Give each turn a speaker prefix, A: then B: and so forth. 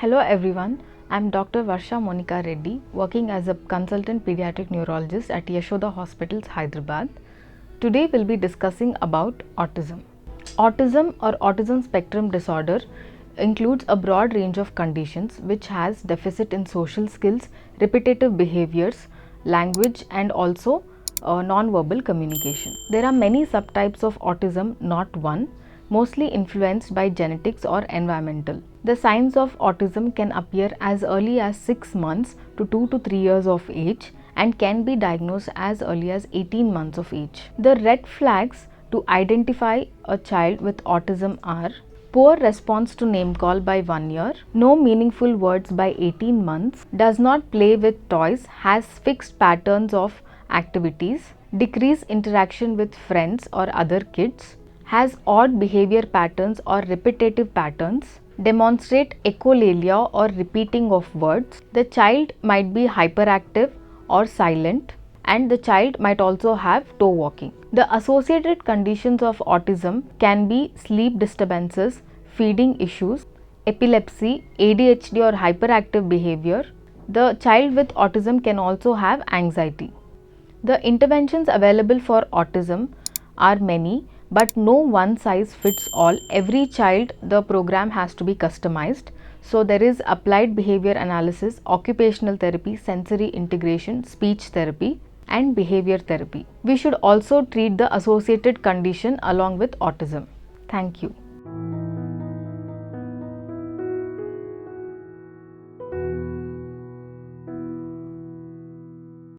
A: Hello everyone, I'm Dr. Varsha Monica Reddy, working as a consultant pediatric neurologist at Yashoda Hospitals, Hyderabad. Today we'll be discussing about autism. Autism or autism spectrum disorder includes a broad range of conditions which has deficit in social skills, repetitive behaviors, language and also non-verbal communication. There are many subtypes of autism, not one, mostly influenced by genetics or environmental. The signs of autism can appear as early as 6 months to 2 to 3 years of age and can be diagnosed as early as 18 months of age. The red flags to identify a child with autism are poor response to name call by 1 year, no meaningful words by 18 months, does not play with toys, has fixed patterns of activities, decreased interaction with friends or other kids, has odd behavior patterns or repetitive patterns, demonstrate echolalia or repeating of words. The child might be hyperactive or silent, and the child might also have toe walking. The associated conditions of autism can be sleep disturbances, feeding issues, epilepsy, ADHD or hyperactive behavior. The child with autism can also have anxiety. The interventions available for autism are many, but no one size fits all. Every child, the program has to be customized. So there is applied behavior analysis, occupational therapy, sensory integration, speech therapy and behavior therapy. We should also treat the associated condition along with autism. Thank you.